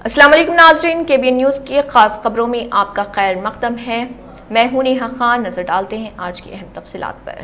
السلام علیکم ناظرین، KBN نیوز کی خاص خبروں میں آپ کا خیر مقدم ہے۔ میں ہوں نیہا خان۔ نظر ڈالتے ہیں آج کی اہم تفصیلات پر۔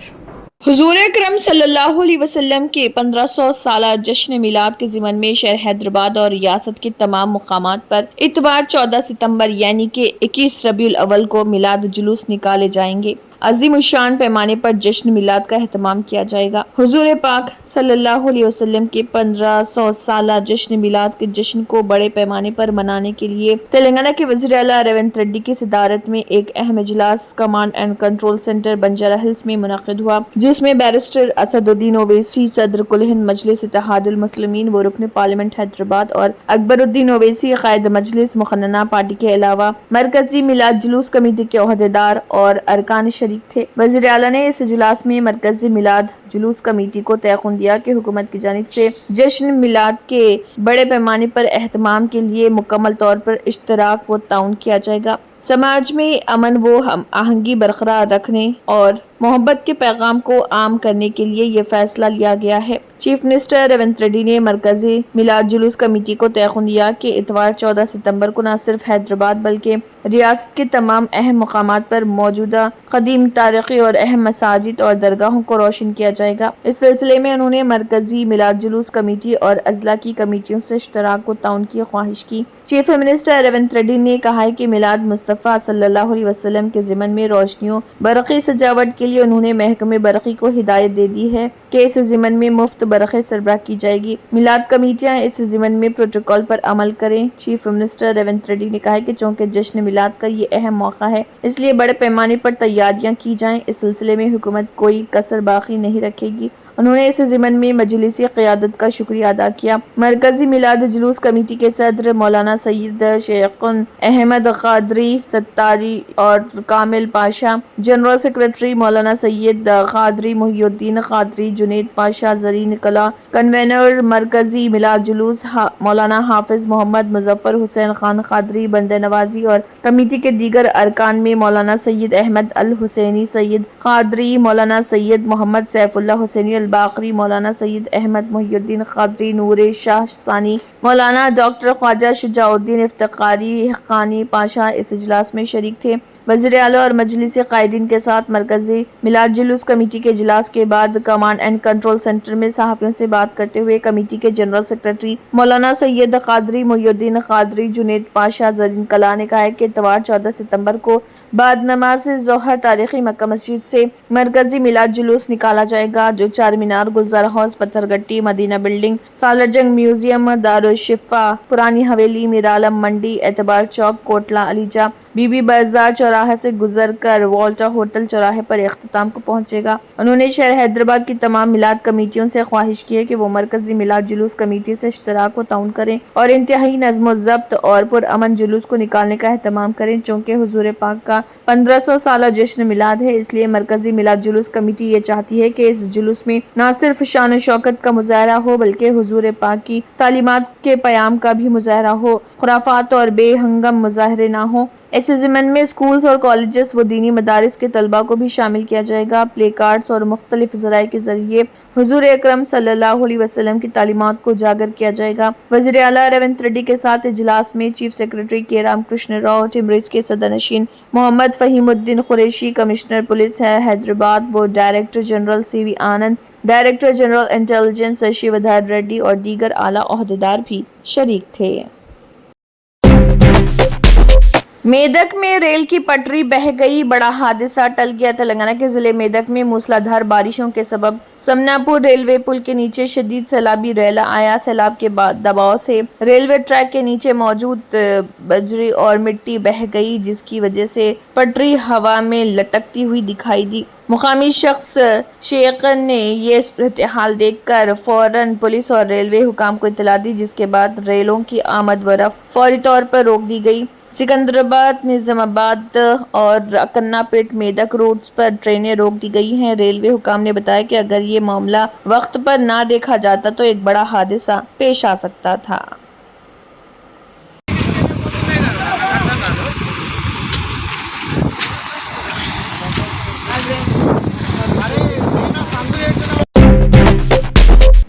حضور اکرم صلی اللہ علیہ وسلم کے 1500 سالہ جشن میلاد کے ضمن میں شہر حیدرآباد اور ریاست کے تمام مقامات پر اتوار 14 ستمبر یعنی کہ 21 ربیع الاول کو میلاد جلوس نکالے جائیں گے۔ عظیم الشان پیمانے پر جشن میلاد کا اہتمام کیا جائے گا۔ حضور پاک صلی اللہ علیہ وسلم کے 1500 سالہ جشن میلاد کے جشن کو بڑے پیمانے پر منانے کے لیے تلنگانہ کے وزیر اعلیٰ ریونت ریڈی کی صدارت میں ایک اہم اجلاس command and control centre Banjara Hills میں منعقد ہوا، جس میں بیرسٹر اسد الدین اویسی صدر کل ہند مجلس اتحاد المسلمین و رکن پارلیمنٹ حیدرآباد اور اکبر الدین اویسی قائد مجلس مقننہ پارٹی کے علاوہ مرکزی میلاد جلوس کمیٹی کے عہدیدار اور ارکان شریک تھے۔ وزیر اعلیٰ نے اس اجلاس میں مرکزی میلاد جلوس کمیٹی کو تیقن دیا کہ حکومت کی جانب سے جشن میلاد کے بڑے پیمانے پر اہتمام کے لیے مکمل طور پر اشتراک و تعاون کیا جائے گا۔ سماج میں امن و ہم آہنگی برقرار رکھنے اور محبت کے پیغام کو عام کرنے کے لیے یہ فیصلہ لیا گیا ہے۔ چیف منسٹر ریونت ریڈی نے مرکزی میلاد جلوس کمیٹی کو تیقن دیا کہ اتوار 14 ستمبر کو نہ صرف حیدرآباد بلکہ ریاست کے تمام اہم مقامات پر موجودہ قدیم تاریخی اور اہم مساجد اور درگاہوں کو روشن کیا جائے گا۔ اس سلسلے میں انہوں نے مرکزی میلاد جلوس کمیٹی اور اضلاع کی کمیٹیوں سے اشتراک و تعاون کی خواہش کی۔ چیف منسٹر ریونت ریڈی نے کہا ہے کہ میلاد مصطفیٰ صلی اللہ علیہ وسلم کے ضمن میں روشنیوں برقی سجاوٹ کے لیے انہوں نے محکمہ برقی کو ہدایت دے دی ہے کہ اس ضمن میں مفت برقی سربراہ کی جائے گی۔ میلاد کمیٹیاں اس ضمن میں پروٹوکول پر عمل کریں۔ چیف منسٹر ریونت ریڈی نے کہا کہ چونکہ جشن میلاد کا یہ اہم موقع ہے، اس لیے بڑے پیمانے پر تیاریاں کی جائیں۔ اس سلسلے میں حکومت کوئی کسر باقی نہیں رکھے گی۔ انہوں نے اس ضمن میں مجلسی قیادت کا شکریہ ادا کیا۔ مرکزی میلاد جلوس کمیٹی کے صدر مولانا سید شیخ احمد قادری ستاری اور کامل پاشا، جنرل سیکریٹری مولانا سید قادری محی الدین قادری، جنید پاشا زرین کلا، کنوینر مرکزی میلاد جلوس مولانا حافظ محمد مظفر حسین خان قادری بندہ نوازی اور کمیٹی کے دیگر ارکان میں مولانا سید احمد الحسینی سید قادری، مولانا سید محمد سیف اللہ حسینی الباقری، مولانا سید احمد محی الدین قادری، نور شاہ ثانی، مولانا ڈاکٹر خواجہ شجاع الدین افتخاری حقانی پاشا اس اجلاس میں شریک تھے۔ وزیر اعلیٰ اور مجلسی قائدین کے ساتھ مرکزی میلاد جلوس کمیٹی کے اجلاس کے بعد کمانڈ اینڈ کنٹرول سینٹر میں صحافیوں سے بات کرتے ہوئے کمیٹی کے جنرل سیکریٹری مولانا سید قادری محی الدین قادری، جنید پاشا زرین کلا نے کہا ہے کہ اتوار 14 ستمبر کو بعد نماز ظہر تاریخی مکہ مسجد سے مرکزی میلاد جلوس نکالا جائے گا، جو چار مینار، گلزار ہاؤس، پتھر گٹی، مدینہ بلڈنگ، سالار جنگ میوزیم، دارالشفا، پرانی حویلی، میرالم منڈی، اعتبار چوک، کوٹلہ علیجہ، بی بی بازار چوراہے سے گزر کر والٹا ہوٹل چوراہے پر اختتام کو پہنچے گا۔ انہوں نے شہر حیدرآباد کی تمام میلاد کمیٹیوں سے خواہش کی ہے کہ وہ مرکزی میلاد جلوس کمیٹی سے اشتراک و تعاون کریں اور انتہائی نظم و ضبط اور پرامن جلوس کو نکالنے کا اہتمام کریں۔ چونکہ حضور پاک کا 1500 سالہ جشن میلاد ہے، اس لیے مرکزی میلاد جلوس کمیٹی یہ چاہتی ہے کہ اس جلوس میں نہ صرف شان و شوکت کا مظاہرہ ہو بلکہ حضور پاک کی تعلیمات کے پیام کا بھی مظاہرہ ہو، خرافات اور بے ہنگم مظاہرے نہ ہوں۔ اس ضمن میں اسکولز اور کالجز و دینی مدارس کے طلباء کو بھی شامل کیا جائے گا۔ پلے کارڈز اور مختلف ذرائع کے ذریعے حضور اکرم صلی اللہ علیہ وسلم کی تعلیمات کو اجاگر کیا جائے گا۔ وزیر اعلیٰ ریونت ریڈی کے ساتھ اجلاس میں چیف سیکریٹری کے رام کرشن راؤ، ٹمریز کے صدر نشین محمد فہیم الدین قریشی، کمشنر پولیس حیدرآباد و ڈائریکٹر جنرل CV آنند، ڈائریکٹر جنرل انٹیلیجنس شیودھر ریڈی اور دیگر اعلیٰ عہدیدار بھی شریک تھے۔ میدک میں ریل کی پٹری بہہ گئی، بڑا حادثہ ٹل گیا۔ تلنگانہ کے ضلع میدک میں موسلادھار بارشوں کے سبب سمناپور ریلوے پل کے نیچے شدید سیلابی ریلا آیا۔ سیلاب کے بعد دباؤ سے ریلوے ٹریک کے نیچے موجود بجری اور مٹی بہہ گئی، جس کی وجہ سے پٹری ہوا میں لٹکتی ہوئی دکھائی دی۔ مقامی شخص شیخ نے یہ صورتحال دیکھ کر فوراً پولیس اور ریلوے حکام کو اطلاع دی، جس کے بعد ریلوں کی آمد و رفت فوری طور پر روک دی گئی۔ سکندرآباد، نظام آباد اور اکنا پیٹ میدک روٹس پر ٹرینیں روک دی گئی ہیں۔ ریلوے حکام نے بتایا کہ اگر یہ معاملہ وقت پر نہ دیکھا جاتا تو ایک بڑا حادثہ پیش آ سکتا تھا۔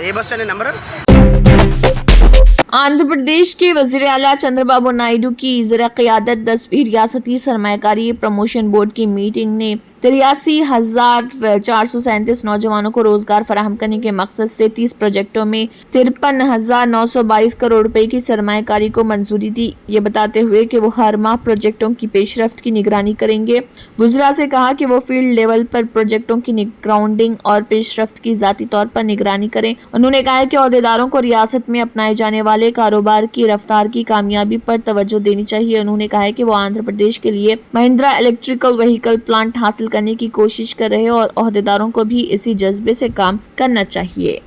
ఏ బస్ అండి నెంబర్? آندھرا پردیش کے وزیر اعلیٰ چندر بابو نائیڈو کی زیر قیادت 10ویں ریاستی سرمایہ کاری پروموشن بورڈ کی میٹنگ نے 83,437 نوجوانوں کو روزگار فراہم کرنے کے مقصد سے 30 پروجیکٹوں میں 53,922 کروڑ روپے کی سرمایہ کاری کو منظوری دی، یہ بتاتے ہوئے کہ وہ ہر ماہ پروجیکٹوں کی پیش رفت کی نگرانی کریں گے۔ وزراء سے کہا کہ وہ فیلڈ لیول پر پروجیکٹوں کی گراؤنڈنگ اور پیش رفت کی ذاتی طور پر نگرانی کریں۔ انہوں نے کہا کہ عہدیداروں کو ریاست میں اپنائے جانے والے کاروبار کی رفتار کی کامیابی پر توجہ دینی چاہیے۔ انہوں نے کہا کہ وہ آندھرا پردیش کے لیے مہندرا الیکٹریکل وہیکل پلانٹ حاصل کرنے کی کوشش کر رہے اور عہدیداروں کو بھی اسی جذبے سے کام کرنا چاہیے۔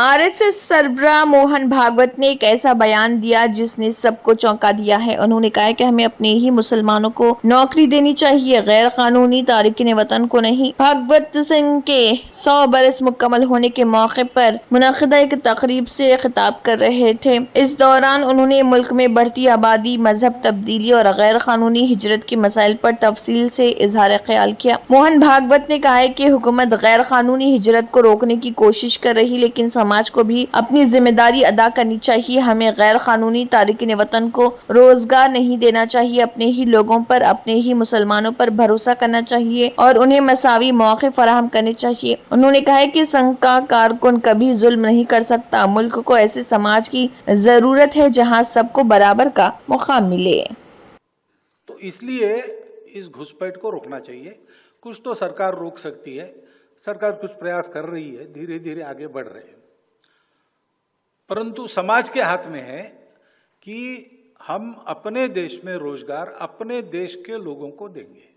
RSS سربراہ موہن بھاگوت نے ایک ایسا بیان دیا جس نے سب کو چونکا دیا ہے۔ انہوں نے کہا کہ ہمیں اپنے ہی مسلمانوں کو نوکری دینی چاہیے، غیر قانونی تارکین وطن کو نہیں۔ بھاگوت سنگھ کے 100 برس مکمل ہونے کے موقع پر منعقدہ ایک تقریب سے خطاب کر رہے تھے۔ اس دوران انہوں نے ملک میں بڑھتی آبادی، مذہب تبدیلی اور غیر قانونی ہجرت کے مسائل پر تفصیل سے اظہار خیال کیا۔ موہن بھاگوت نے کہا کہ حکومت غیر قانونی ہجرت کو روکنے کی کوشش کر رہی، لیکن سماج کو بھی اپنی ذمہ داری ادا کرنی چاہیے۔ ہمیں غیر قانونی تارکین وطن کو روزگار نہیں دینا چاہیے، اپنے ہی لوگوں پر، اپنے ہی مسلمانوں پر بھروسہ کرنا چاہیے اور انہیں مساوی مواقع فراہم کرنے چاہیے۔ انہوں نے کہا کہ سنگھ کا کارکن کبھی ظلم نہیں کر سکتا۔ ملک کو ایسے سماج کی ضرورت ہے جہاں سب کو برابر کا مقام ملے۔ تو اس لیے اس گھسپیٹ کو روکنا چاہیے۔ کچھ تو سرکار روک سکتی ہے، سرکار کچھ پریاس کر رہی ہے، دھیرے دھیرے آگے بڑھ رہے ہیں، پرنتو سماج کے ہاتھ میں ہے کہ ہم اپنے دیش میں روزگار اپنے دیش کے لوگوں کو دیں گے۔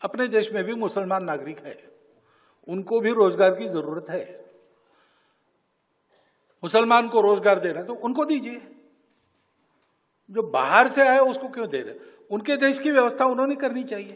اپنے دیش میں بھی مسلمان ناگرک ہے، ان کو بھی روزگار کی ضرورت ہے۔ مسلمان کو روزگار دینا تو ان کو دیجیے، جو باہر سے آئے اس کو کیوں دے رہے؟ ان کے دیش کی ویوستھا انہوں نے کرنی چاہیے۔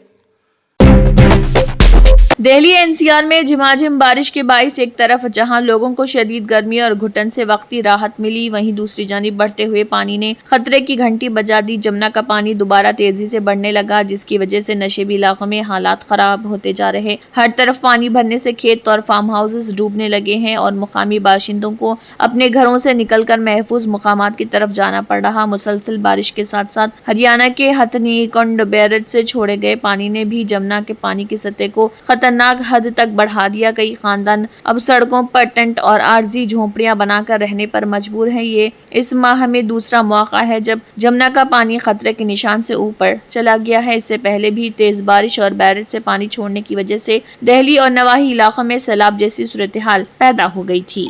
دہلی NCR میں جھماجھم بارش کے باعث ایک طرف جہاں لوگوں کو شدید گرمی اور گھٹن سے وقتی راحت ملی، وہیں دوسری جانب بڑھتے ہوئے پانی نے خطرے کی گھنٹی بجا دی۔ جمنا کا پانی دوبارہ تیزی سے بڑھنے لگا، جس کی وجہ سے نشیبی علاقوں میں حالات خراب ہوتے جا رہے۔ ہر طرف پانی بھرنے سے کھیت اور فارم ہاؤسز ڈوبنے لگے ہیں اور مقامی باشندوں کو اپنے گھروں سے نکل کر محفوظ مقامات کی طرف جانا پڑ رہا۔ مسلسل بارش کے ساتھ ساتھ ہریانہ کے ہتھنی کنڈ بیرج سے چھوڑے گئے پانی نے بھی جمنا کے پانی کی سطح کو خطرناک حد تک بڑھا دیا۔ کئی خاندان اب سڑکوں پر ٹینٹ اور عارضی جھونپڑیاں بنا کر رہنے پر مجبور ہیں۔ یہ اس ماہ میں دوسرا موقع ہے جب جمنا کا پانی خطرے کے نشان سے اوپر چلا گیا ہے۔ اس سے پہلے بھی تیز بارش اور بیرج سے پانی چھوڑنے کی وجہ سے دہلی اور نواحی علاقوں میں سیلاب جیسی صورتحال پیدا ہو گئی تھی۔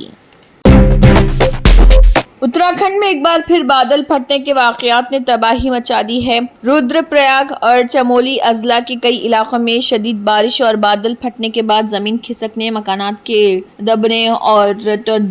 اتراکھنڈ میں ایک بار پھر بادل پھٹنے کے واقعات نے تباہی مچا دی ہے۔ رودر پریاگ اور چمولی اضلاع کے کئی علاقوں میں شدید بارش اور بادل پھٹنے کے بعد زمین کھسکنے، مکانات کے دبنے اور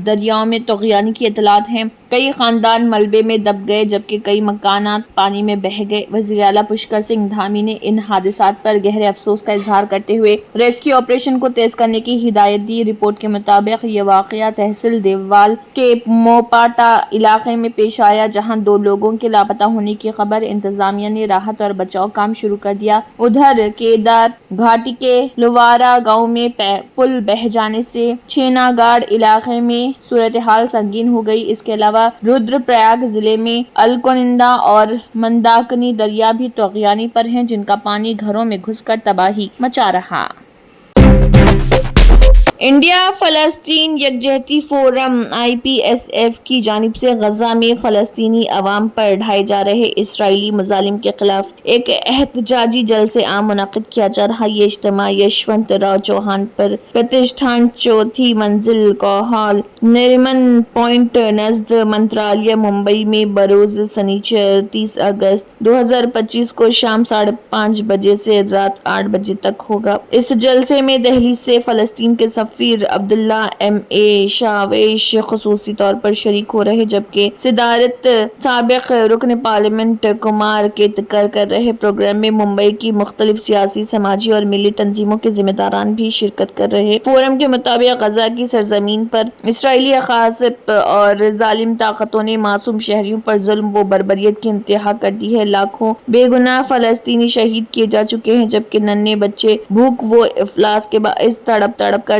دریاؤں میں طغیانی کی اطلاعات ہیں۔ کئی خاندان ملبے میں دب گئے جبکہ کئی مکانات پانی میں بہہ گئے۔ وزیر اعلیٰ پشکر سنگھ دھامی نے ان حادثات پر گہرے افسوس کا اظہار کرتے ہوئے ریسکیو آپریشن کو تیز کرنے کی ہدایت دی۔ رپورٹ کے مطابق یہ واقعہ تحصیل دیوال کے موپاٹا علاقے میں پیش آیا، جہاں 2 لوگوں کے لاپتہ ہونے کی خبر۔ انتظامیہ نے راحت اور بچاؤ کام شروع کر دیا۔ ادھر کیدار گھاٹی کے لوارا گاؤں میں پل بہہ جانے سے چھینا گاڑ علاقے میں صورتحال سنگین ہو گئی۔ اس کے علاوہ رودر پریاگ ضلع میں الکنندا اور منداکنی دریا بھی طغیانی پر ہیں، جن کا پانی گھروں میں گھس کر تباہی مچا رہا۔ انڈیا فلسطین یکجہتی فورم IPSF کی جانب سے غزہ میں فلسطینی عوام پر ڈھائے جا رہے اسرائیلی مظالم کے خلاف ایک احتجاجی جلسہ عام منعقد کیا جا رہا۔ یہ اجتماع یشونت راؤ چوہان پر پرتشٹھان چوتھی منزل کو ہال نریمن پوائنٹ نزد منترالیہ ممبئی میں بروز سنیچر 30 اگست 2025 کو شام 5:30 بجے سے رات 8 بجے تک ہوگا۔ اس جلسے میں دہلی سے فلسطین کے سفیر عبداللہ M.A. شاویش خصوصی طور پر شریک ہو رہے، جبکہ صدارت سابق رکن پارلیمنٹ کمار کیتکر کر رہے۔ پروگرام میں ممبئی کی مختلف سیاسی، سماجی اور ملی تنظیموں کے ذمہ داران بھی شرکت کر رہے۔ فورم کے مطابق غزہ کی سرزمین پر اسرائیلی غاصب اور ظالم طاقتوں نے معصوم شہریوں پر ظلم و بربریت کی انتہا کر دی ہے۔ لاکھوں بے گناہ فلسطینی شہید کیے جا چکے ہیں، جبکہ ننھے بچے بھوک و افلاس کے باعث تڑپ تڑپ کر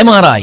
MRI,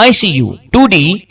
ICU, 2D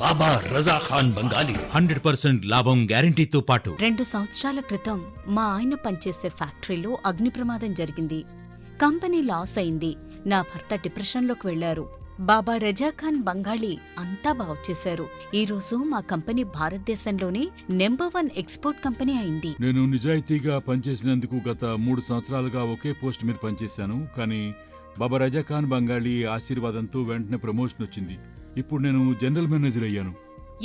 బాబా రజా ఖాన్ బంగాలి 100% లాభం గ్యారంటీతో పాటు 2 సంవత్సరాల క్రితం మా ఆయన పనిచేసే ఫ్యాక్టరీలో అగ్ని ప్రమాదం జరిగింది. కంపెనీ లాస్ అయింది. నా భర్త డిప్రెషన్లోకి వెళ్లారు. బాబా రజాఖాన్ బంగాళీ అంతా బాగుచేశారు. ఈ రోజు మా కంపెనీ భారతదేశంలోనే నెంబర్ 1 ఎక్స్పోర్ట్ కంపెనీ అయింది. నేను నిజాయితీగా పనిచేసినందుకు గత 3 సంవత్సరాలుగా ఒకే పోస్ట్ మీద పనిచేశాను. కానీ బాబా రజాఖాన్ బంగాళీ ఆశీర్వాదంతో వెంటనే ప్రమోషన్ వచ్చింది. ఇప్పుడు నేను జనరల్ మేనేజర్ అయ్యాను.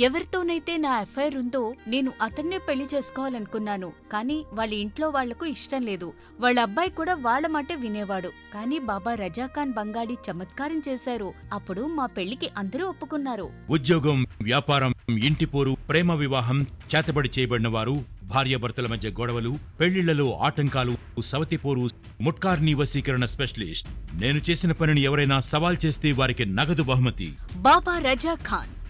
ఎవరితోనైతే నా అఫైర్ ఉందో నేను అతన్నే పెళ్లి చేసుకోవాలనుకున్నాను. కానీ వాళ్ళ ఇంట్లో వాళ్లకు ఇష్టం లేదు. వాళ్ళ అబ్బాయి కూడా వాళ్ళ మాటే వినేవాడు. కానీ బాబా రజాఖాన్ బంగాళీ చమత్కారం చేశారు. అప్పుడు మా పెళ్లికి అందరూ ఒప్పుకున్నారు. ఉద్యోగం, వ్యాపారం, ఇంటి పోరు, ప్రేమ వివాహం, చేతబడి చేయబడిన వారు, భార్యాభర్తల మధ్య గొడవలు, పెళ్లిళ్లలో ఆటంకాలు, సవతిపోరు, ముట్కార్నీ వశీకరణ స్పెషలిస్ట్. నేను చేసిన పనిని ఎవరైనా సవాల్ చేస్తే వారికి నగదు బహుమతి. బాబా రజాఖాన్,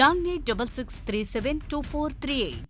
9866372438।